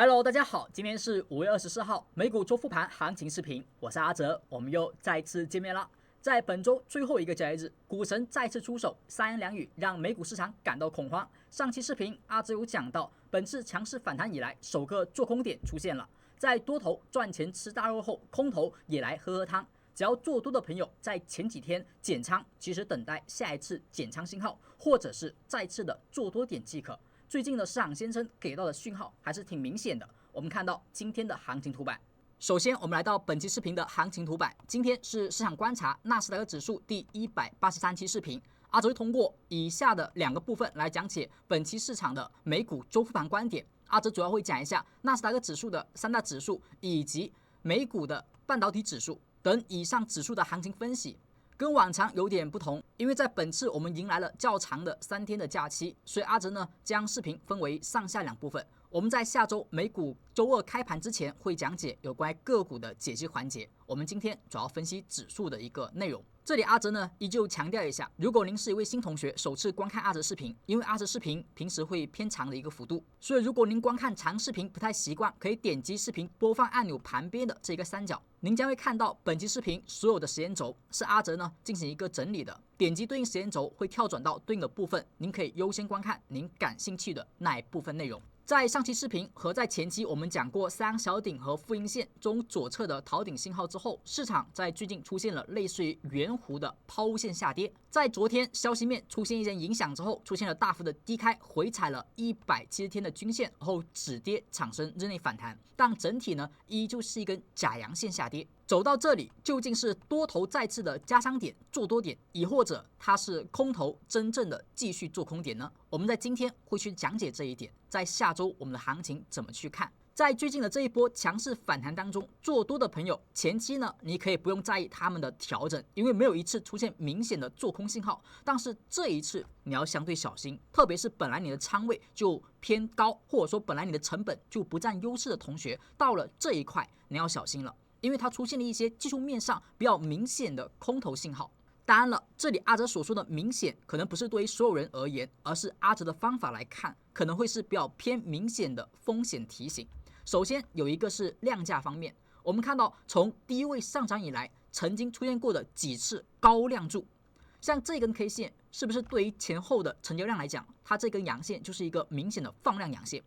Hello，大家好，今天是5月24号，美股周复盘行情视频，我是阿哲，我们又再次见面了。在本周最后一个交易日，股神再次出手，三言两语让美股市场感到恐慌。上期视频阿哲有讲到，本次强势反弹以来，首个做空点出现了，在多头赚钱吃大肉后，空头也来喝汤。只要做多的朋友在前几天减仓，其实等待下一次减仓信号，或者是再次的做多点即可。最近的市场先生给到的讯号还是挺明显的。我们看到今天的行情图板，首先我们来到本期视频的行情图板。今天是市场观察纳斯达克指数第183期视频。阿哲会通过以下的2个部分来讲解本期市场的美股周复盘观点。阿哲主要会讲一下纳斯达克指数的3大指数以及美股的半导体指数等以上指数的行情分析。跟往常有点不同，因为在本次我们迎来了较长的3天的假期，所以阿哲呢将视频分为上下2部分。我们在下周美股周2开盘之前会讲解有关个股的解析环节。我们今天主要分析指数的一个内容。这里阿哲呢依旧强调一下，如果您是一位新同学，首次观看阿哲视频，因为阿哲视频平时会偏长的一个幅度，所以如果您观看长视频不太习惯，可以点击视频播放按钮旁边的这个3角，您将会看到本期视频所有的时间轴是阿哲呢进行一个整理的，点击对应时间轴会跳转到对应的部分，您可以优先观看您感兴趣的那一部分内容。在上期视频和在前期我们讲过三阳小顶和复阴线中左侧的逃顶信号之后，市场在最近出现了类似于圆弧的抛物线下跌。在昨天消息面出现一些影响之后，出现了大幅的低开，回踩了170天的均线，然后止跌产生日内反弹，但整体呢依旧是一根假阳线下跌。走到这里，究竟是多头再次的加仓点做多点，亦或者它是空头真正的继续做空点呢？我们在今天会去讲解这一点，在下周我们的行情怎么去看。在最近的这一波强势反弹当中，做多的朋友前期呢，你可以不用在意他们的调整，因为没有一次出现明显的做空信号。但是这一次你要相对小心，特别是本来你的仓位就偏高，或者说本来你的成本就不占优势的同学，到了这一块你要小心了，因为它出现了一些技术面上比较明显的空头信号。当然了，这里阿哲所说的明显，可能不是对于所有人而言，而是阿哲的方法来看，可能会是比较偏明显的风险提醒。首先有一个是量价方面，我们看到从低位上涨以来，曾经出现过的几次高量柱，像这根 K 线是不是对于前后的成交量来讲，它这根阳线就是一个明显的放量阳线。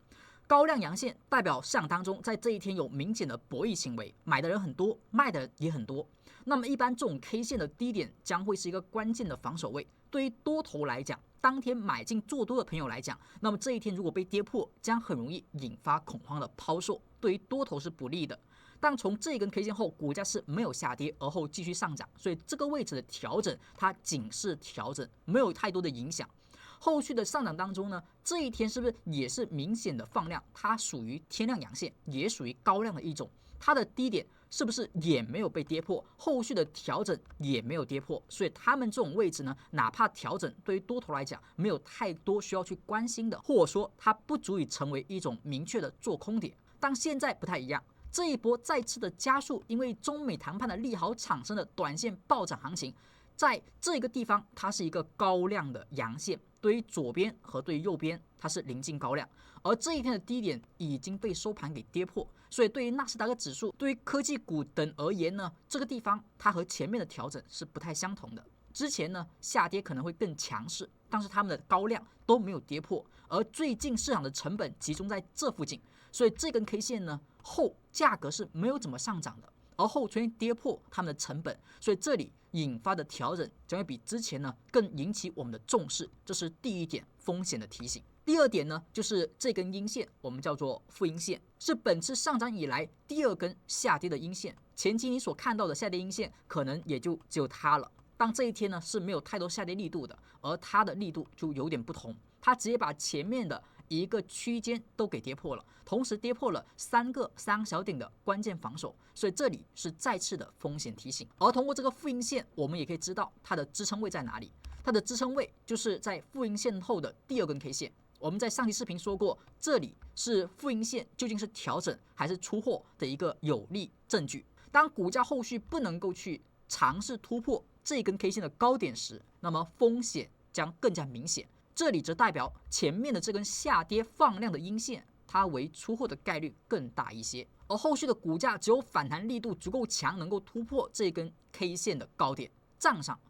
高量阳线代表市场当中在这一天有明显的博弈行为，买的人很多，卖的人也很多。那么一般这种 K 线的低点将会是一个关键的防守位。对于多头来讲，当天买进做多的朋友来讲，那么这一天如果被跌破，将很容易引发恐慌的抛售，对于多头是不利的。但从这根 K 线后，股价是没有下跌，而后继续上涨，所以这个位置的调整它仅是调整，没有太多的影响。后续的上涨当中呢，这一天是不是也是明显的放量？它属于天量阳线，也属于高量的一种。它的低点是不是也没有被跌破？后续的调整也没有跌破，所以他们这种位置呢，哪怕调整对于多头来讲没有太多需要去关心的，或者说它不足以成为一种明确的做空点。但现在不太一样。这一波再次的加速，因为中美谈判的利好产生的短线暴涨行情，在这个地方它是一个高量的阳线，对于左边和对于右边它是临近高量，而这一天的低点已经被收盘给跌破，所以对于纳斯达克指数、对于科技股等而言呢，这个地方它和前面的调整是不太相同的。之前呢下跌可能会更强势，但是他们的高量都没有跌破，而最近市场的成本集中在这附近，所以这根 K 线呢后价格是没有怎么上涨的，而后出现跌破他们的成本，所以这里引发的调整将会比之前呢更引起我们的重视，这是第一点风险的提醒。第二点呢，就是这根阴线我们叫做复阴线，是本次上涨以来第2根下跌的阴线。前期你所看到的下跌阴线可能也就只有它了，但这一天呢是没有太多下跌力度的，而它的力度就有点不同，它直接把前面的一个区间都给跌破了，同时跌破了3个三阳小顶的关键防守，所以这里是再次的风险提醒。而通过这个复阴线，我们也可以知道它的支撑位在哪里，它的支撑位就是在复阴线后的第2根 K 线。我们在上期视频说过，这里是复阴线究竟是调整还是出货的一个有力证据。当股价后续不能够去尝试突破这根 K 线的高点时，那么风险将更加明显。这里则代表前面的这根下跌放量的阴线它为出货的概率更大一些。而后续的股价只有反弹力度足够强，能够突破这根 K 线的高点，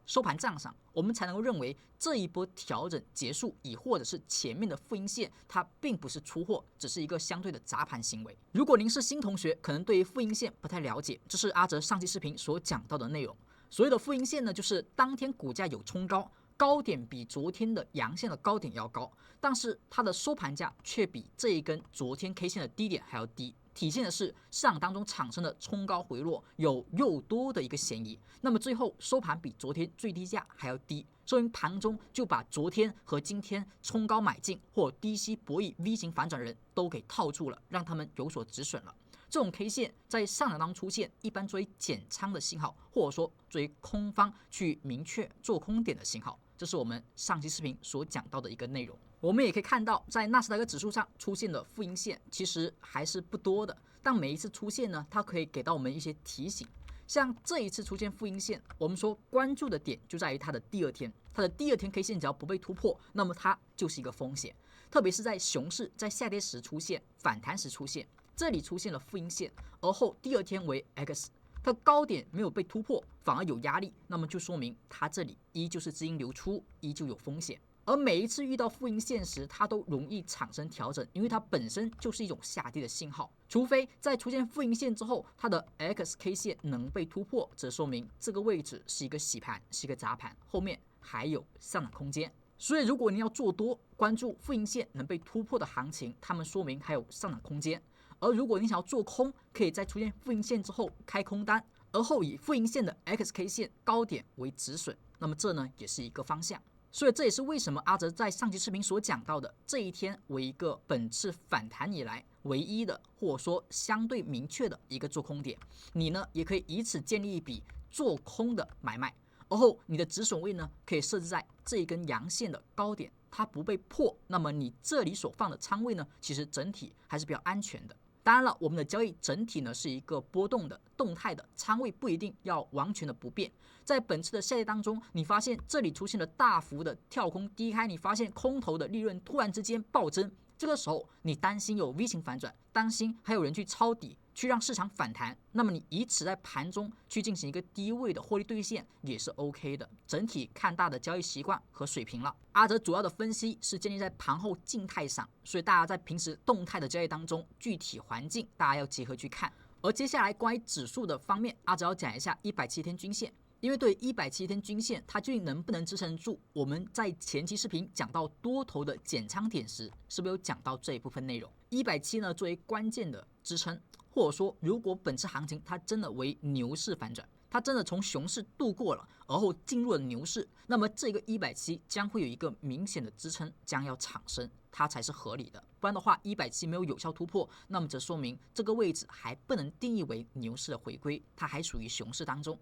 收盘账上，我们才能够认为这一波调整结束，亦或者是前面的负阴线它并不是出货，只是一个相对的砸盘行为。如果您是新同学，可能对于负阴线不太了解，这是阿哲上期视频所讲到的内容。所谓的负阴线呢，就是当天股价有冲高，高点比昨天的阳线的高点要高，但是它的收盘价却比这一根昨天 K 线的低点还要低，体现的是市场当中产生的冲高回落有诱多的一个嫌疑。那么最后收盘比昨天最低价还要低，说明盘中就把昨天和今天冲高买进或低吸博弈 V 型反转人都给套住了，让他们有所止损了。这种 K 线在上涨当中出现，一般作为减仓的信号，或者说作为空方去明确做空点的信号。这是我们上期视频所讲到的一个内容。我们也可以看到，在纳斯达克指数上出现的负阴线其实还是不多的，但每一次出现呢，它可以给到我们一些提醒。像这一次出现负阴线，我们说关注的点就在于它的第二天，它的第二天 K 线只要不被突破，那么它就是一个风险。特别是在熊市在下跌时出现，反弹时出现，这里出现了负阴线，而后第二天为 X。它高点没有被突破，反而有压力，那么就说明它这里依旧是资金流出，依旧有风险。而每一次遇到负阴线时，它都容易产生调整，因为它本身就是一种下跌的信号。除非在出现负阴线之后，它的 XK 线能被突破，则说明这个位置是一个洗盘，是一个砸盘，后面还有上涨空间。所以如果你要做多，关注负阴线能被突破的行情，它们说明还有上涨空间。而如果你想要做空，可以在出现负阴线之后开空单，而后以负阴线的 XK 线高点为止损，那么这呢也是一个方向。所以这也是为什么阿哲在上期视频所讲到的，这一天为一个本次反弹以来唯一的或者说相对明确的一个做空点。你呢也可以以此建立一笔做空的买卖，而后你的止损位呢可以设置在这一根阳线的高点，它不被破，那么你这里所放的仓位呢，其实整体还是比较安全的。当然了，我们的交易整体呢是一个波动的、动态的，仓位不一定要完全的不变。在本次的下跌当中，你发现这里出现了大幅的跳空低开，你发现空头的利润突然之间暴增，这个时候你担心有 V 型反转，担心还有人去抄底，去让市场反弹，那么你以此在盘中去进行一个低位的获利兑现也是 OK 的。整体看大的交易习惯和水平了。阿哲主要的分析是建立在盘后静态上，所以大家在平时动态的交易当中，具体环境大家要结合去看。而接下来关于指数的方面，阿哲要讲一下170天均线。因为对170天均线，它究竟能不能支撑住？我们在前期视频讲到多头的减仓点时，是不是有讲到这一部分内容？170呢作为关键的支撑，或者说如果本次行情它真的为牛市反转，它真的从熊市度过了，而后进入了牛市，那么这个170将会有一个明显的支撑将要产生，它才是合理的。不然的话，170没有有效突破，那么这说明这个位置还不能定义为牛市的回归，它还属于熊市当中。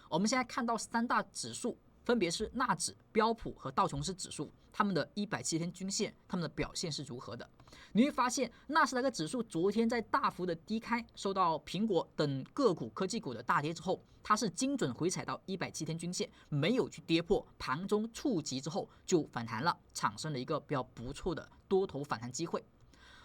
我们现在看到三大指数，分别是纳指、标普和道琼斯指数，他们的170天均线，他们的表现是如何的？你会发现，纳斯达克指数昨天在大幅的低开，受到苹果等个股科技股的大跌之后，它是精准回踩到170天均线，没有去跌破，盘中触及之后就反弹了，产生了一个比较不错的多头反弹机会。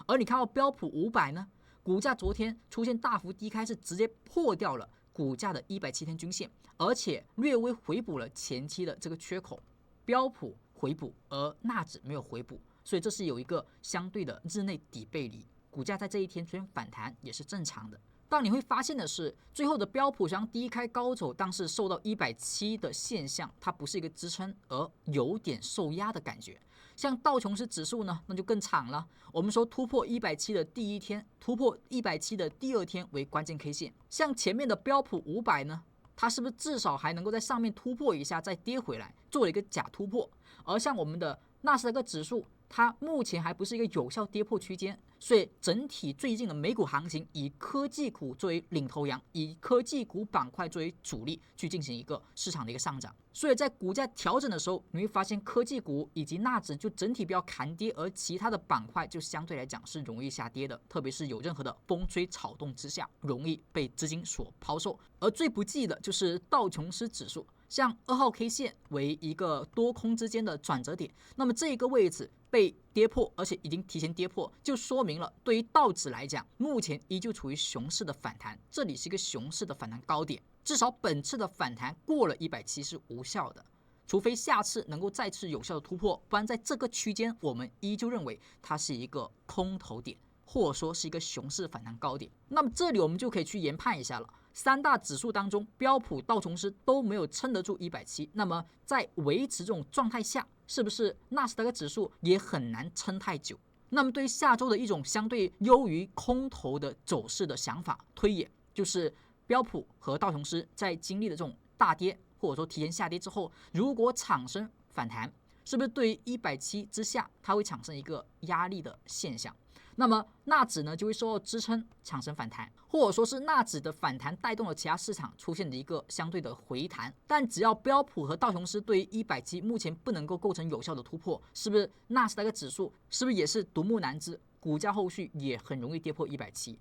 而你看到标普500呢，股价昨天出现大幅低开，是直接破掉了股价的170天均线，而且略微回补了前期的这个缺口，标普回补，而纳指没有回补，所以这是有一个相对的日内底背离，股价在这一天出现反弹也是正常的。但你会发现的是，最后的标普虽然低开高走，但是受到170的现象，它不是一个支撑，而有点受压的感觉。像道琼斯指数呢，那就更惨了。我们说突破170的第一天，突破170的第二天为关键 K 线。像前面的标普500呢，它是不是至少还能够在上面突破一下，再跌回来，做了一个假突破？而像我们的纳斯达克指数，它目前还不是一个有效跌破区间，所以整体最近的美股行情以科技股作为领头羊，以科技股板块作为主力去进行一个市场的一个上涨。所以在股价调整的时候，你会发现科技股以及纳指就整体比较砍跌，而其他的板块就相对来讲是容易下跌的，特别是有任何的风吹草动之下，容易被资金所抛售。而最不济的就是道琼斯指数，像2号 K 线为一个多空之间的转折点，那么这个位置被跌破，而且已经提前跌破，就说明了对于道指来讲，目前依旧处于熊市的反弹，这里是一个熊市的反弹高点，至少本次的反弹过了170是无效的，除非下次能够再次有效的突破，不然在这个区间我们依旧认为它是一个空头点，或者说是一个熊市反弹高点。那么这里我们就可以去研判一下了，三大指数当中，标普、道琼斯都没有撑得住170，那么在维持这种状态下，是不是纳斯达克指数也很难撑太久？那么对于下周的一种相对优于空头的走势的想法推演，就是标普和道琼斯在经历了这种大跌或者说提前下跌之后，如果产生反弹，是不是对于170之下它会产生一个压力的现象？那么纳指呢就会受到支撑产生反弹，或者说是纳指的反弹带动了其他市场出现的一个相对的回弹。但只要标普和道琼斯对于170目前不能够构成有效的突破，是不是纳斯达克指数是不是也是独木难支，股价后续也很容易跌破170？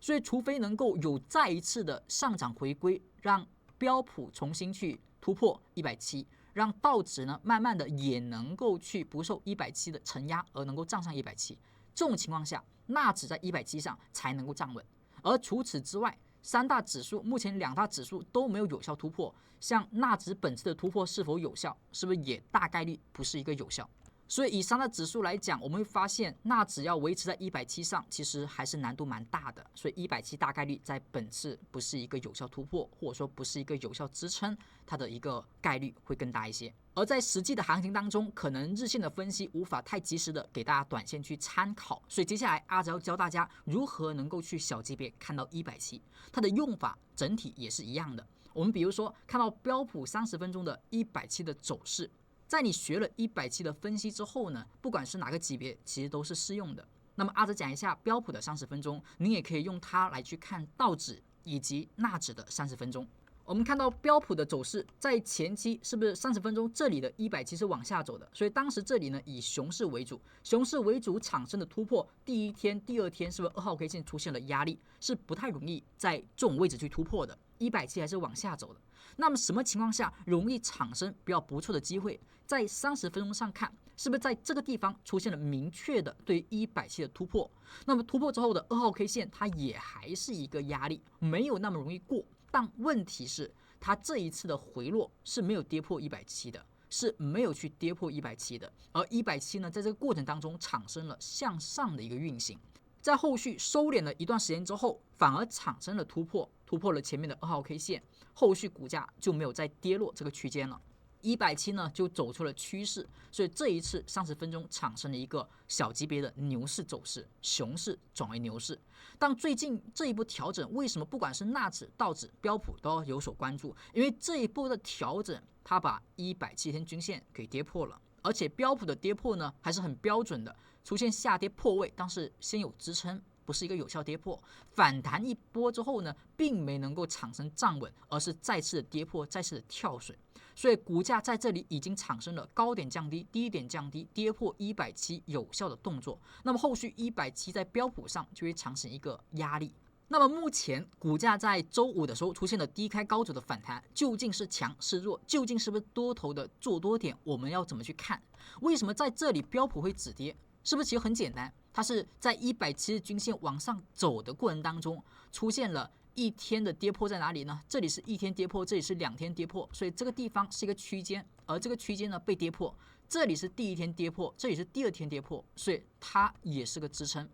所以除非能够有再一次的上涨回归，让标普重新去突破170，让道指呢慢慢的也能够去不受170的承压而能够站上170，这种情况下纳指在170上才能够站稳。而除此之外，三大指数目前2大指数都没有有效突破，像纳指本次的突破是否有效，是不是也大概率不是一个有效？所以以三大指数来讲，我们会发现纳指要维持在170上，其实还是难度蛮大的。所以170大概率在本次不是一个有效突破，或者说不是一个有效支撑，它的一个概率会更大一些。而在实际的行情当中，可能日线的分析无法太及时的给大家短线去参考，所以接下来阿哲要教大家如何能够去小级别看到170，它的用法整体也是一样的。我们比如说看到标普30分钟的170的走势，在你学了170的分析之后呢，不管是哪个级别，其实都是适用的。那么阿哲讲一下标普的30分钟，你也可以用它来去看道指以及纳指的30分钟。我们看到标普的走势，在前期是不是30分钟这里的170是往下走的？所以当时这里呢以熊市为主，熊市为主产生的突破，第一天、第二天是不是2号 K 线出现了压力，是不太容易在这种位置去突破的，170还是往下走的。那么什么情况下容易产生比较不错的机会？在30分钟上看，是不是在这个地方出现了明确的对170的突破？那么突破之后的2号 K 线，它也还是一个压力，没有那么容易过。但问题是，它这一次的回落是没有跌破170的，是没有去跌破170的。而170呢，在这个过程当中产生了向上的一个运行，在后续收敛了一段时间之后，反而产生了突破，突破了前面的2号 K 线，后续股价就没有再跌落这个区间了。170呢就走出了趋势，所以这一次30分钟产生了一个小级别的牛市走势，熊市转为牛市。但最近这一波调整，为什么不管是纳指、道指、标普都要有所关注？因为这一波的调整，它把170天均线给跌破了，而且标普的跌破呢还是很标准的，出现下跌破位，但是先有支撑，不是一个有效跌破，反弹一波之后呢，并没能够产生站稳，而是再次的跌破，再次的跳水。所以股价在这里已经产生了高点降低、低点降低、跌破170有效的动作。那么后续170在标普上就会产生一个压力。那么目前股价在周五的时候出现了低开高走的反弹，究竟是强是弱？究竟是不是多头的做多点？我们要怎么去看？为什么在这里标普会止跌？是不是其实很简单？它是在170均线往上走的过程当中出现了一天的跌破在哪里呢？这里是一天跌破，这里是2天跌破，所以这个地方是一个区间，而这个区间呢被跌破，这里是第一天跌破，这里是第2天跌破，所以它也是个支撑。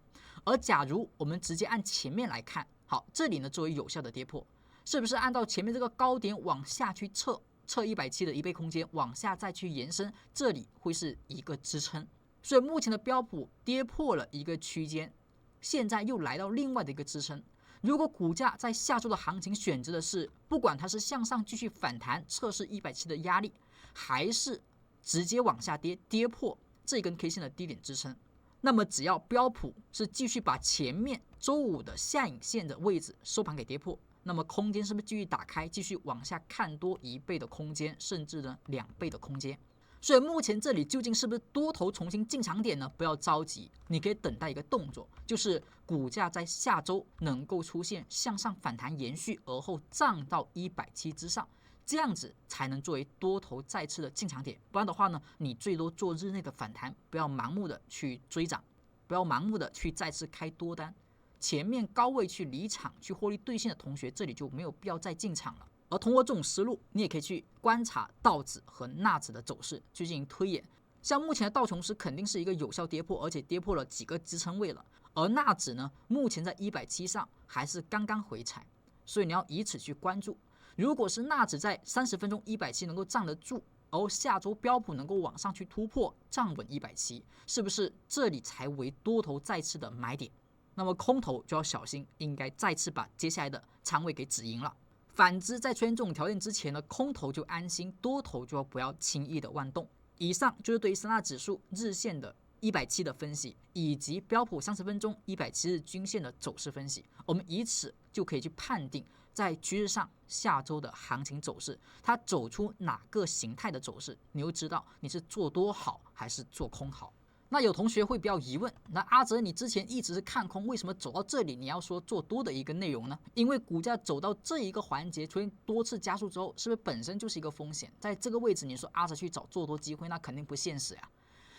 而假如我们直接按前面来看，好，这里呢作为有效的跌破，是不是按照前面这个高点往下去测170的1倍空间，往下再去延伸，这里会是一个支撑。所以目前的标普跌破了一个区间，现在又来到另外的一个支撑。如果股价在下周的行情选择的是，不管它是向上继续反弹测试170的压力，还是直接往下跌，跌破这根 K 线的低点支撑，那么只要标普是继续把前面周五的下影线的位置收盘给跌破，那么空间是不是继续打开，继续往下看多1倍的空间，甚至呢2倍的空间？所以目前这里究竟是不是多头重新进场点呢？不要着急，你可以等待一个动作，就是股价在下周能够出现向上反弹延续，而后站到170之上，这样子才能作为多头再次的进场点。不然的话呢，你最多做日内的反弹，不要盲目的去追涨，不要盲目的去再次开多单。前面高位去离场去获利兑现的同学，这里就没有必要再进场了。而通过这种思路，你也可以去观察道指和纳指的走势去进行推演。像目前的道琼斯肯定是一个有效跌破，而且跌破了几个支撑位了。而纳指呢，目前在170上还是刚刚回踩，所以你要以此去关注。如果是纳指在30分钟170能够站得住，而下周标普能够往上去突破站稳170，是不是这里才为多头再次的买点？那么空头就要小心，应该再次把接下来的仓位给止盈了。反之，在出现这种条件之前呢，空头就安心，多头就不要轻易的妄动。以上就是对于三大指数日线的170的分析，以及标普30分钟170日均线的走势分析。我们以此就可以去判定在趋势上下周的行情走势，它走出哪个形态的走势，你就知道你是做多好还是做空好。那有同学会比较疑问，那阿哲你之前一直是看空，为什么走到这里你要说做多的一个内容呢？因为股价走到这一个环节出现多次加速之后，是不是本身就是一个风险？在这个位置你说阿哲去找做多机会，那肯定不现实呀。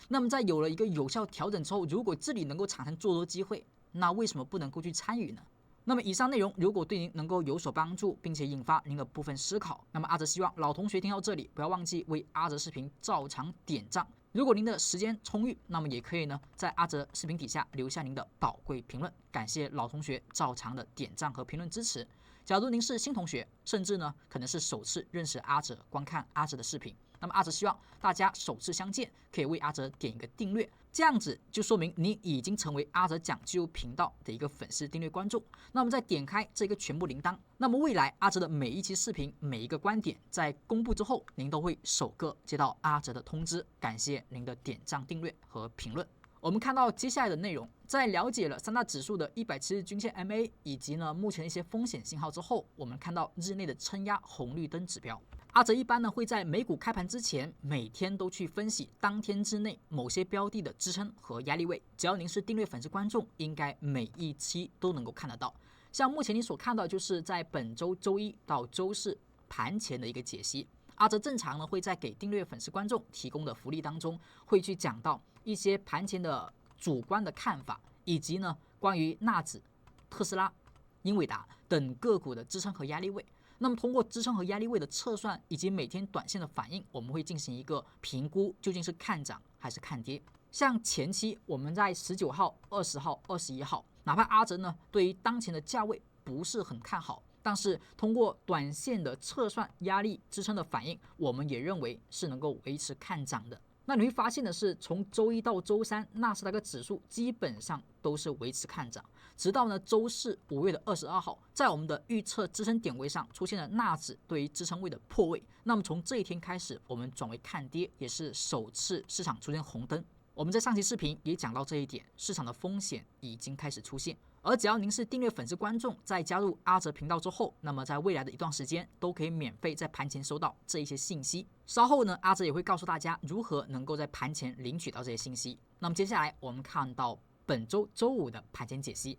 那么在有了一个有效调整之后，如果这里能够产生做多机会，那为什么不能够去参与呢？那么以上内容如果对您能够有所帮助，并且引发您的部分思考，那么阿哲希望老同学听到这里不要忘记为阿哲视频照常点赞。如果您的时间充裕，那么也可以呢在阿哲视频底下留下您的宝贵评论，感谢老同学照常的点赞和评论支持。假如您是新同学，甚至呢可能是首次认识阿哲，观看阿哲的视频，那么阿哲希望大家首次相见可以为阿哲点一个订阅，这样子就说明你已经成为阿哲讲技术频道的一个粉丝订阅观众。那么再点开这个全部铃铛，那么未来阿哲的每一期视频每一个观点在公布之后，您都会首个接到阿哲的通知。感谢您的点赞、订阅和评论。我们看到接下来的内容，在了解了三大指数的170日均线 MA 以及呢目前的一些风险信号之后，我们看到日内的撑压红绿灯指标。阿哲一般呢会在美股开盘之前每天都去分析当天之内某些标的的支撑和压力位，只要您是订阅粉丝观众，应该每一期都能够看得到。像目前你所看到就是在本周周一到周四盘前的一个解析。阿哲正常呢会在给订阅粉丝观众提供的福利当中，会去讲到一些盘前的主观的看法，以及呢关于纳指、特斯拉、英伟达等个股的支撑和压力位。那么通过支撑和压力位的测算以及每天短线的反应，我们会进行一个评估，究竟是看涨还是看跌。像前期我们在19号、20号、21号，哪怕阿哲呢对于当前的价位不是很看好，但是通过短线的测算压力支撑的反应，我们也认为是能够维持看涨的。那你会发现的是，从周一到周三，纳斯达克指数基本上都是维持看涨，直到呢周四5月22号，在我们的预测支撑点位上出现了纳指对于支撑位的破位。那么从这一天开始，我们转为看跌，也是首次市场出现红灯。我们在上期视频也讲到这一点，市场的风险已经开始出现。而只要您是订阅粉丝观众，在加入阿哲频道之后，那么在未来的一段时间都可以免费在盘前收到这一些信息。稍后呢，阿哲也会告诉大家如何能够在盘前领取到这些信息。那么接下来我们看到本周周五的盘前解析，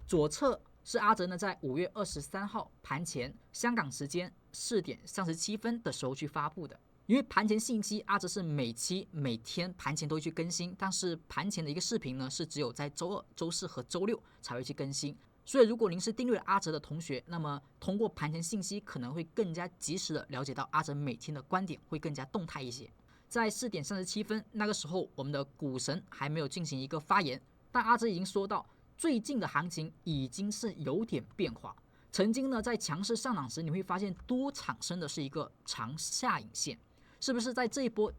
左侧是阿哲呢在5月23号盘前香港时间4点37分的时候去发布的。因为盘前信息阿哲是每期每天盘前都会去更新，但是盘前的一个视频呢是只有在周二、周四和周六才会去更新。所以如果您是订阅阿哲的同学，那么通过盘前信息可能会更加及时的了解到阿哲每天的观点，会更加动态一些。在4点37分那个时候，我们的股神还没有进行一个发言，但阿哲已经说到最近的行情已经是有点变化。曾经呢在强势上涨时，你会发现多产生的是一个长下影线，是不是在这一波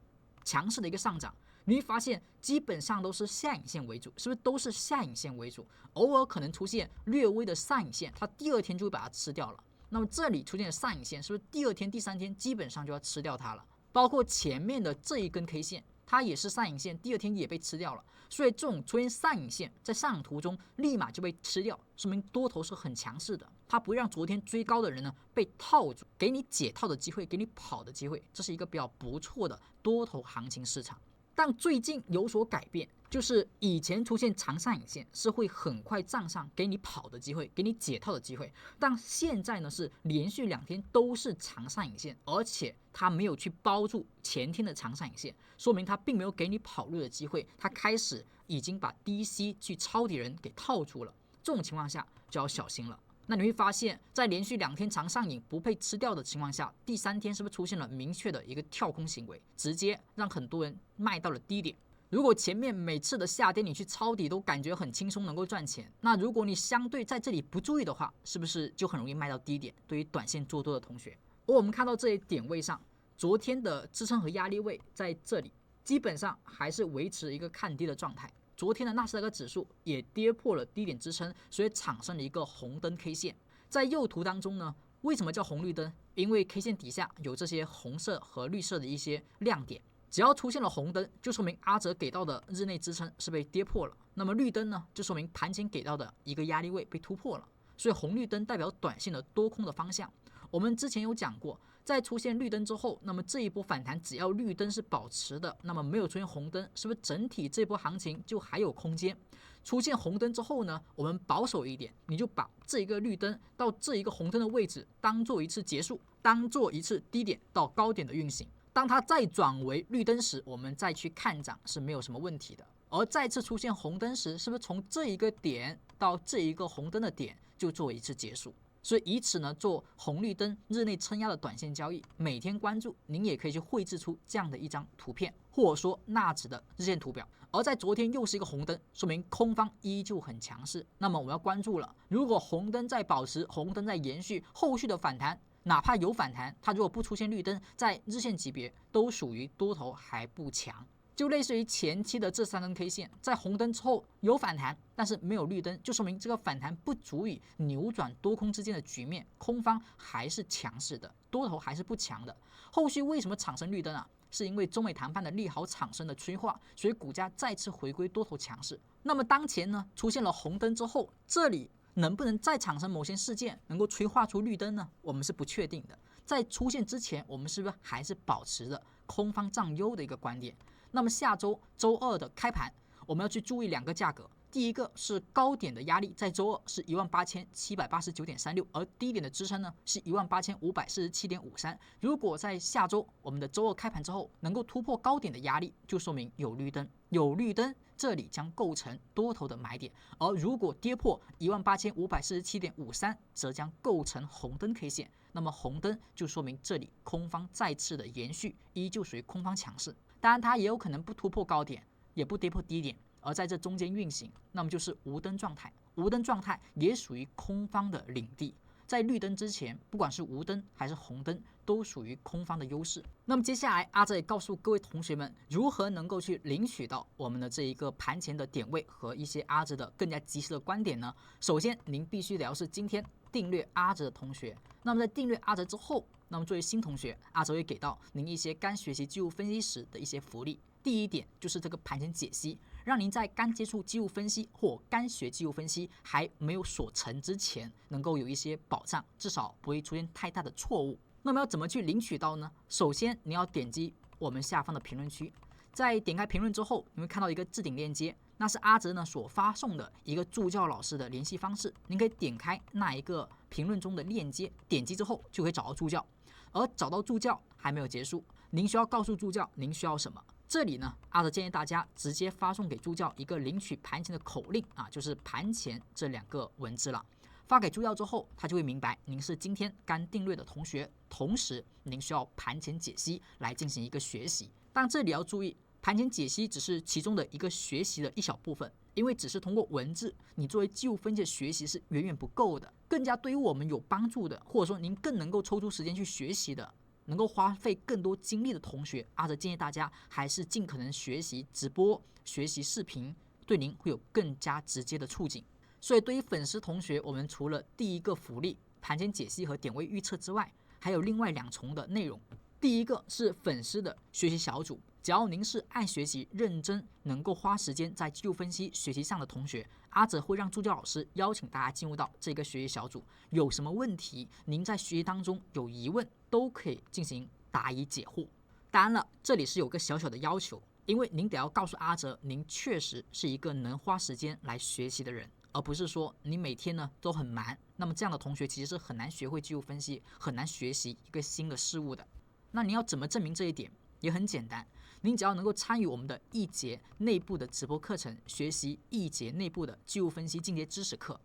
强势的一个上涨，你会发现基本上都是下影线为主，是不是都是下影线为主？偶尔可能出现略微的上影线，它第二天就会把它吃掉了。那么这里出现的上影线，是不是第二天、第三天基本上就要吃掉它了？包括前面的这一根 K 线，它也是上影线，第二天也被吃掉了。所以这种出现上影线在上涨途中立马就被吃掉，说明多头是很强势的，它不会让昨天追高的人呢被套住，给你解套的机会，给你跑的机会，这是一个比较不错的多头行情市场。但最近有所改变，就是以前出现长上影线是会很快站上给你跑的机会，给你解套的机会，但现在呢是连续2天都是长上影线，而且它没有去包住前天的长上影线，说明它并没有给你跑路的机会，它开始已经把低吸去抄底人给套住了，这种情况下就要小心了。那你会发现在连续2天长上影不被吃掉的情况下，第3天是不是出现了明确的一个跳空行为，直接让很多人卖到了低点。如果前面每次的下跌你去抄底都感觉很轻松能够赚钱，那如果你相对在这里不注意的话，是不是就很容易卖到低点，对于短线做多的同学。而我们看到这一点位上，昨天的支撑和压力位在这里基本上还是维持一个看跌的状态，昨天的纳斯达克指数也跌破了低点支撑，所以产生了一个红灯 K 线。在右图当中呢，为什么叫红绿灯？因为 K 线底下有这些红色和绿色的一些亮点，只要出现了红灯，就说明阿哲给到的日内支撑是被跌破了。那么绿灯呢，就说明盘前给到的一个压力位被突破了。所以红绿灯代表短线的多空的方向。我们之前有讲过，在出现绿灯之后，那么这一波反弹只要绿灯是保持的，那么没有出现红灯，是不是整体这波行情就还有空间？出现红灯之后呢，我们保守一点，你就把这一个绿灯到这一个红灯的位置当做一次结束，当做一次低点到高点的运行。当它再转为绿灯时，我们再去看涨是没有什么问题的。而再次出现红灯时，是不是从这一个点到这一个红灯的点就作为一次结束？所以以此呢做红绿灯日内撑压的短线交易，每天关注，您也可以去绘制出这样的一张图片，或者说纳指的日线图表。而在昨天又是一个红灯，说明空方依旧很强势。那么我们要关注了，如果红灯在保持，红灯在延续，后续的反弹哪怕有反弹，它如果不出现绿灯，在日线级别都属于多头还不强。就类似于前期的这3根 K 线，在红灯之后有反弹，但是没有绿灯，就说明这个反弹不足以扭转多空之间的局面，空方还是强势的，多头还是不强的。后续为什么产生绿灯啊？是因为中美谈判的利好产生的催化，所以股价再次回归多头强势。那么当前呢，出现了红灯之后，这里能不能再产生某些事件能够催化出绿灯呢？我们是不确定的。在出现之前，我们是不是还是保持着空方占优的一个观点？那么下周周二的开盘，我们要去注意2个价格。第一个是高点的压力，在周二是18789.36，而低点的支撑呢是18547.53。如果在下周我们的周二开盘之后能够突破高点的压力，就说明有绿灯，有绿灯，这里将构成多头的买点。而如果跌破18547.53，则将构成红灯 K 线。那么红灯就说明这里空方再次的延续，依旧属于空方强势。当然，它也有可能不突破高点，也不跌破低点，而在这中间运行，那么就是无灯状态。无灯状态也属于空方的领地，在绿灯之前，不管是无灯还是红灯，都属于空方的优势。那么接下来，阿哲也告诉各位同学们，如何能够去领取到我们的这一个盘前的点位和一些阿哲的更加及时的观点呢？首先，您必须得要是今天订阅阿哲的同学。那么在订阅阿哲之后，那么作为新同学，阿哲会给到您一些刚学习技术分析时的一些福利。第一点就是这个盘前解析，让您在刚接触技术分析或刚学技术分析还没有所成之前，能够有一些保障，至少不会出现太大的错误。那么要怎么去领取到呢？首先你要点击我们下方的评论区，在点开评论之后，你会看到一个置顶链接，那是阿哲呢所发送的一个助教老师的联系方式，您可以点开那一个评论中的链接，点击之后就可以找到助教。而找到助教还没有结束，您需要告诉助教您需要什么。这里呢，阿哲建议大家直接发送给助教一个领取盘前的口令啊，就是盘前这2个文字了。发给助教之后，他就会明白您是今天刚订阅的同学，同时您需要盘前解析来进行一个学习。但这里要注意，盘前解析只是其中的一个学习的一小部分，因为只是通过文字，你作为技术分析的学习是远远不够的。更加对于我们有帮助的，或者说您更能够抽出时间去学习的，能够花费更多精力的同学，阿哲建议大家还是尽可能学习直播、学习视频，对您会有更加直接的促进。所以对于粉丝同学，我们除了第一个福利盘前解析和点位预测之外，还有另外2重的内容。第一个是粉丝的学习小组，只要您是爱学习、认真，能够花时间在技术分析学习上的同学，阿哲会让助教老师邀请大家进入到这个学习小组。有什么问题，您在学习当中有疑问，都可以进行答疑解惑。当然了，这里是有个小小的要求，因为您得要告诉阿哲，您确实是一个能花时间来学习的人，而不是说你每天呢都很忙。那么这样的同学其实是很难学会技术分析，很难学习一个新的事物的。那您要怎么证明这一点？也很简单，您只要能够参与我们的一节内部的直播课程，学习一节内部的技术分析进阶知识课，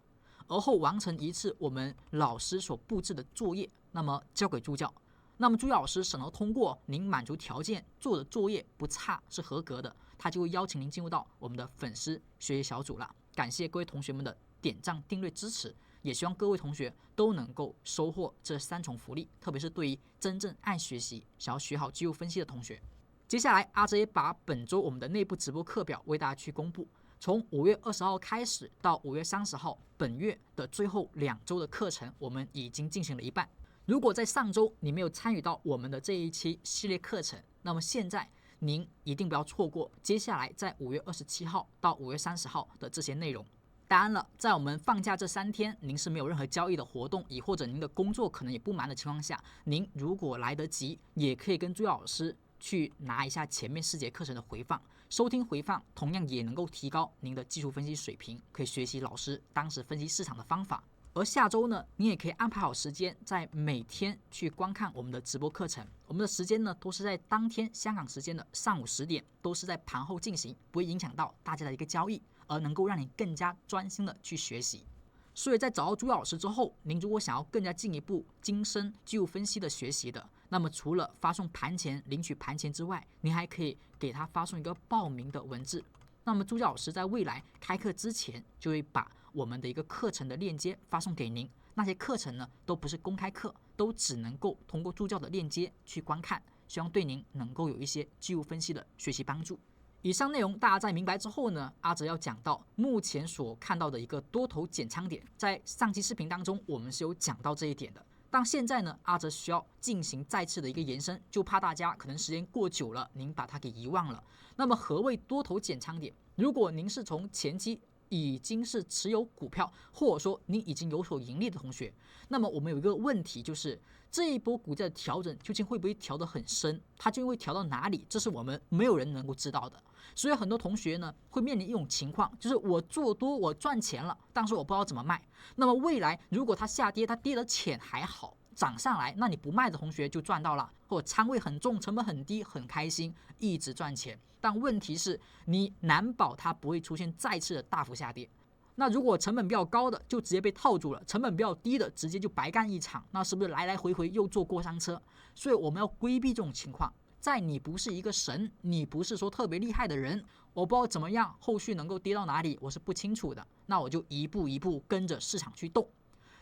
而后完成一次我们老师所布置的作业，那么交给助教。那么助教老师审核通过，您满足条件，做的作业不差，是合格的，他就会邀请您进入到我们的粉丝学习小组了。感谢各位同学们的点赞、订阅支持，也希望各位同学都能够收获这3重福利，特别是对于真正爱学习、想要学好技术分析的同学。接下来，阿哲也把本周我们的内部直播课表为大家去公布。从5月20号开始到5月30号，本月的最后2周的课程，我们已经进行了一半。如果在上周你没有参与到我们的这一期系列课程，那么现在您一定不要错过接下来在5月27号到5月30号的这些内容。当然了，在我们放假这3天，您是没有任何交易的活动，亦或者您的工作可能也不忙的情况下，您如果来得及，也可以跟助教老师去拿一下前面4节课程的回放，收听回放，同样也能够提高您的技术分析水平，可以学习老师当时分析市场的方法。而下周呢，你也可以安排好时间，在每天去观看我们的直播课程。我们的时间呢，都是在当天香港时间的上午10点，都是在盘后进行，不会影响到大家的一个交易，而能够让你更加专心的去学习。所以在找到助教老师之后，您如果想要更加进一步精深技术分析的学习的，那么除了发送盘前领取盘前之外，您还可以给他发送一个报名的文字。那么助教老师在未来开课之前，就会把我们的一个课程的链接发送给您。那些课程呢，都不是公开课，都只能够通过助教的链接去观看，希望对您能够有一些技术分析的学习帮助。以上内容大家在明白之后呢，阿哲要讲到目前所看到的一个多头减仓点，在上期视频当中我们是有讲到这一点的。但现在呢，阿哲需要进行再次的一个延伸，就怕大家可能时间过久了，您把它给遗忘了。那么何谓多头减仓点？如果您是从前期已经是持有股票，或者说您已经有所盈利的同学，那么我们有一个问题，就是这一波股价的调整究竟会不会调得很深？它究竟会调到哪里？这是我们没有人能够知道的。所以很多同学呢会面临一种情况，就是我做多我赚钱了，但是我不知道怎么卖。那么未来如果它下跌，它跌得浅还好，涨上来，那你不卖的同学就赚到了，或者仓位很重，成本很低，很开心，一直赚钱。但问题是，你难保它不会出现再次的大幅下跌。那如果成本比较高的就直接被套住了，成本比较低的直接就白干一场，那是不是来来回回又坐过山车？所以我们要规避这种情况。在你不是一个神，你不是说特别厉害的人，我不知道怎么样后续能够跌到哪里，我是不清楚的。那我就一步一步跟着市场去动。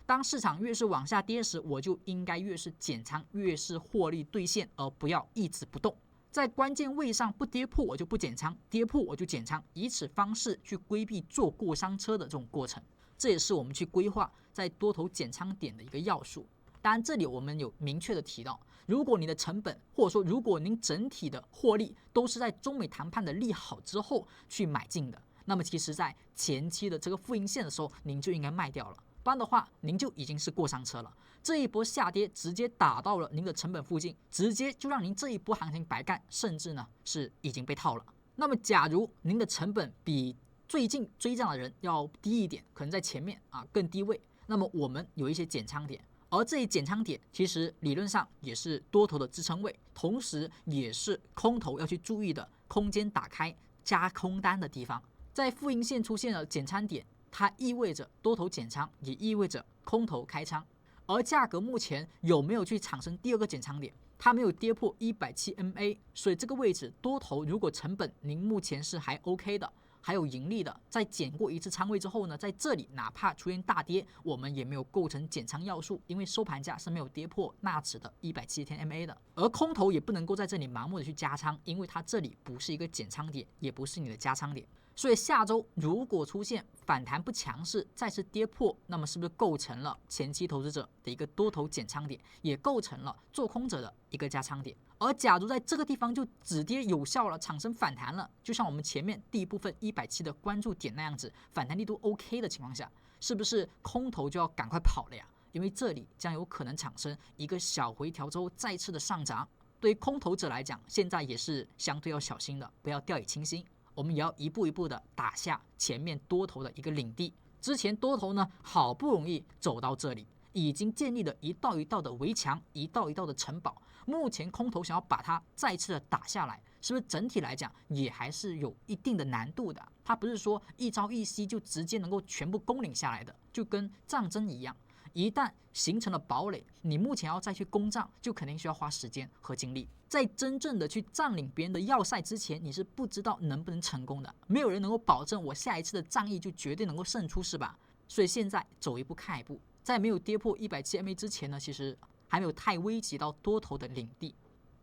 当市场越是往下跌时，我就应该越是减仓，越是获利兑现，而不要一直不动。在关键位上不跌破我就不减仓，跌破我就减仓，以此方式去规避坐过山车的这种过程。这也是我们去规划在多头减仓点的一个要素。当然这里我们有明确的提到，如果你的成本或者说如果您整体的获利都是在中美谈判的利好之后去买进的，那么其实在前期的这个复阴线的时候您就应该卖掉了，不然的话您就已经是过山车了。这一波下跌直接打到了您的成本附近，直接就让您这一波行情白干，甚至呢是已经被套了。那么假如您的成本比最近追涨的人要低一点，可能在前面更低位，那么我们有一些减仓点，而这一减仓点其实理论上也是多头的支撑位，同时也是空头要去注意的空间打开加空单的地方。在复阴线出现了减仓点，它意味着多头减仓，也意味着空头开仓。而价格目前有没有去产生第二个减仓点？它没有跌破170 MA， 所以这个位置多头如果成本您目前是还 OK 的，还有盈利的，在减过一次仓位之后呢，在这里哪怕出现大跌，我们也没有构成减仓要素，因为收盘价是没有跌破纳指的170天 MA 的。而空头也不能够在这里盲目的去加仓，因为它这里不是一个减仓点，也不是你的加仓点。所以下周如果出现反弹不强势，再次跌破，那么是不是构成了前期投资者的一个多头减仓点，也构成了做空者的一个加仓点？而假如在这个地方就止跌有效了，产生反弹了，就像我们前面第一部分170的关注点那样子，反弹力度 OK 的情况下，是不是空头就要赶快跑了呀？因为这里将有可能产生一个小回调之后再次的上涨，对于空头者来讲，现在也是相对要小心的，不要掉以轻心。我们也要一步一步的打下前面多头的一个领地。之前多头呢，好不容易走到这里，已经建立了一道一道的围墙，一道一道的城堡。目前空头想要把它再次的打下来，是不是整体来讲也还是有一定的难度的？它不是说一朝一夕就直接能够全部攻领下来的，就跟战争一样。一旦形成了堡垒，你目前要再去攻占，就肯定需要花时间和精力。在真正的去占领别人的要塞之前，你是不知道能不能成功的。没有人能够保证我下一次的战役就绝对能够胜出，是吧？所以现在走一步看一步，在没有跌破170 MA 之前呢，其实还没有太危及到多头的领地。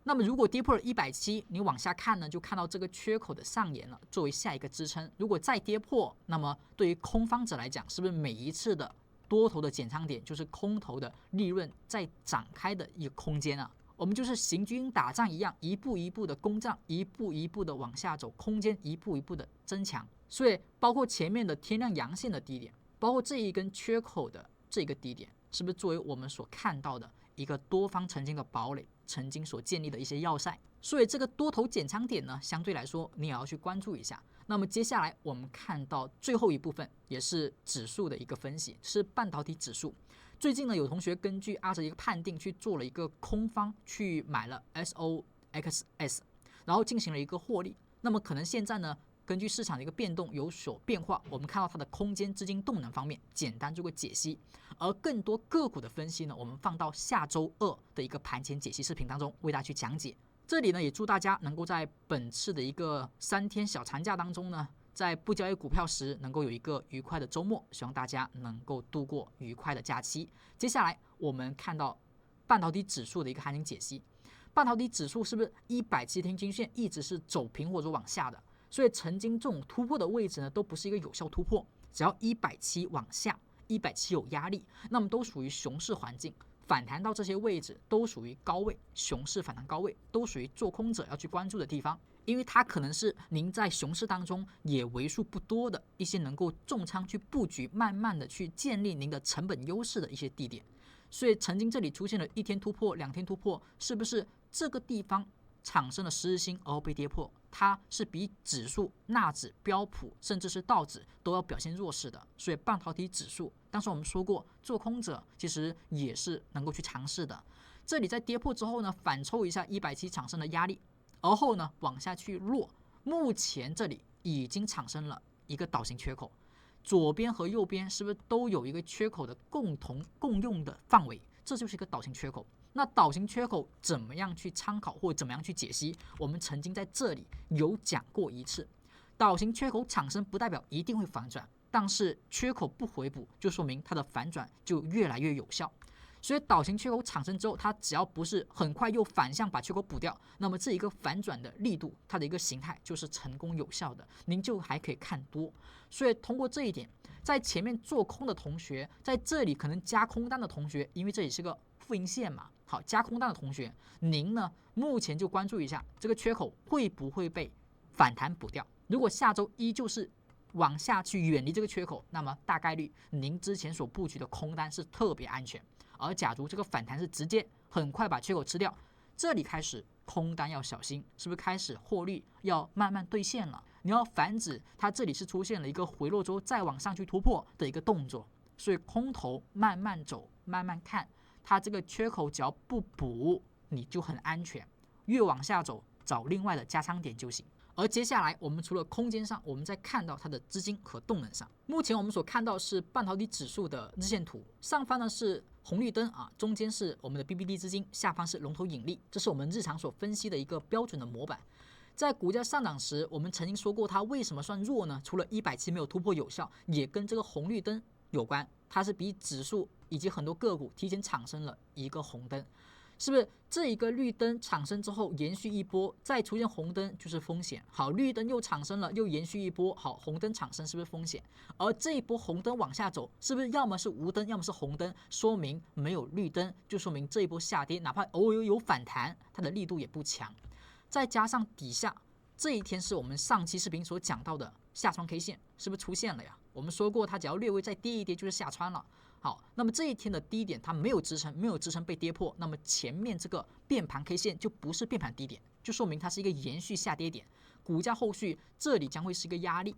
那么如果跌破了170，你往下看呢，就看到这个缺口的上沿了，作为下一个支撑。如果再跌破，那么对于空方者来讲，是不是每一次的多头的减仓点就是空头的利润在展开的一个空间啊？我们就是行军打仗一样，一步一步的攻占，一步一步的往下走，空间一步一步的增强。所以包括前面的天量阳线的低点，包括这一根缺口的这个低点，是不是作为我们所看到的一个多方曾经的堡垒，曾经所建立的一些要塞？所以这个多头减仓点呢，相对来说你也要去关注一下。那么接下来我们看到最后一部分，也是指数的一个分析，是半导体指数。最近呢，有同学根据阿哲一个判定去做了一个空方，去买了 SOXS， 然后进行了一个获利。那么可能现在呢，根据市场的一个变动有所变化，我们看到它的空间资金动能方面简单做个解析，而更多个股的分析呢，我们放到下周2的一个盘前解析视频当中为大家去讲解。这里呢，也祝大家能够在本次的一个3天小长假当中呢，在不交易股票时能够有一个愉快的周末，希望大家能够度过愉快的假期。接下来我们看到半导体指数的一个行情解析。半导体指数是不是170天均线一直是走平或者往下的？所以曾经这种突破的位置呢，都不是一个有效突破。只要170往下，170有压力，那么都属于熊市环境。反弹到这些位置都属于高位，熊市反弹高位都属于做空者要去关注的地方，因为它可能是您在熊市当中也为数不多的一些能够重仓去布局，慢慢的去建立您的成本优势的一些地点。所以曾经这里出现了1天突破、2天突破，是不是这个地方产生了10日新而后被跌破？它是比指数、纳指、标普甚至是道指都要表现弱势的。所以半导体指数，当时我们说过，做空者其实也是能够去尝试的。这里在跌破之后呢，反抽一下170产生的压力，而后呢往下去落。目前这里已经产生了一个倒行缺口，左边和右边是不是都有一个缺口的共用的范围？这就是一个倒行缺口。那倒行缺口怎么样去参考或怎么样去解析？我们曾经在这里有讲过一次，倒行缺口产生不代表一定会反转，但是缺口不回补，就说明它的反转就越来越有效。所以倒行缺口产生之后，它只要不是很快又反向把缺口补掉，那么这一个反转的力度，它的一个形态就是成功有效的，您就还可以看多。所以通过这一点，在前面做空的同学，在这里可能加空单的同学，因为这里是个负阴线嘛，好，加空单的同学，您呢目前就关注一下这个缺口会不会被反弹补掉。如果下周依旧是往下去远离这个缺口，那么大概率您之前所布局的空单是特别安全。而假如这个反弹是直接很快把缺口吃掉，这里开始空单要小心，是不是开始获利要慢慢兑现了？你要防止它这里是出现了一个回落之后再往上去突破的一个动作。所以空头慢慢走，慢慢看，它这个缺口只要不补，你就很安全。越往下走，找另外的加仓点就行。而接下来我们除了空间上，我们再看到它的资金和动能上。目前我们所看到是半导体指数的日线图，上方呢是红绿灯啊，中间是我们的 BBD 资金，下方是龙头引力，这是我们日常所分析的一个标准的模板。在股价上涨时，我们曾经说过它为什么算弱呢？除了170没有突破有效，也跟这个红绿灯有关，它是比指数以及很多个股提前产生了一个红灯。是不是这一个绿灯产生之后延续一波，再出现红灯就是风险？好，绿灯又产生了，又延续一波，好，红灯产生是不是风险？而这一波红灯往下走，是不是要么是无灯，要么是红灯？说明没有绿灯，就说明这一波下跌，哪怕偶尔有反弹，它的力度也不强。再加上底下这一天是我们上期视频所讲到的下穿 K 线，是不是出现了呀？我们说过，它只要略微再跌一跌就是下穿了。好，那么这一天的低点它没有支撑，没有支撑被跌破，那么前面这个变盘 K 线就不是变盘低点，就说明它是一个延续下跌点，股价后续这里将会是一个压力。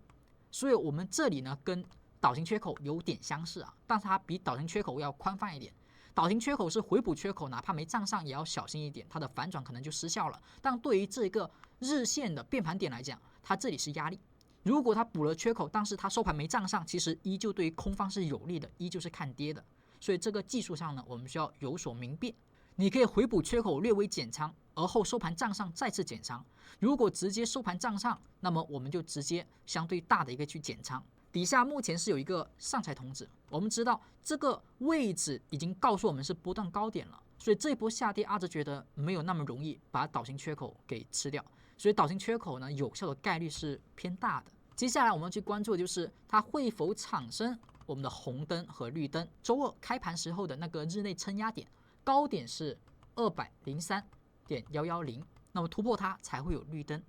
所以我们这里呢跟导型缺口有点相似啊，但它比导型缺口要宽泛一点。导型缺口是回补缺口，哪怕没站上也要小心一点，它的反转可能就失效了。但对于这个日线的变盘点来讲，它这里是压力。如果它补了缺口，但是它收盘没站上，其实依旧对于空方是有利的，依旧是看跌的。所以这个技术上呢，我们需要有所明辨。你可以回补缺口略微减仓，而后收盘站上再次减仓。如果直接收盘站上，那么我们就直接相对大的一个去减仓。底下目前是有一个上财童子，我们知道这个位置已经告诉我们是波段高点了，所以这一波下跌，阿哲觉得没有那么容易把导型缺口给吃掉，所以导型缺口呢有效的概率是偏大的。接下来我们要去关注的就是它会否产生我们的红灯和绿灯。周二开盘时候的那个日内撑压点，高点是203.110，那么突破它才会有绿灯，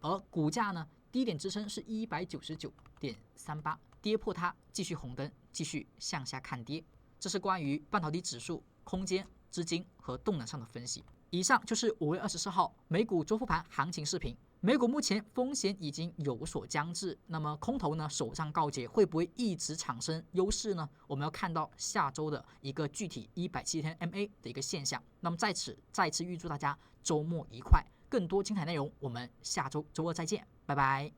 而股价呢低点支撑是199.38，跌破它继续红灯，继续向下看跌。这是关于半导体指数、空间、资金和动能上的分析。以上就是5月24号美股周复盘行情视频。美股目前风险已经有所将至，那么空头呢首战告捷，会不会一直产生优势呢？我们要看到下周的一个具体170天 MA 的一个现象。那么在此再次预祝大家周末愉快，更多精彩内容我们下周周二再见，拜拜。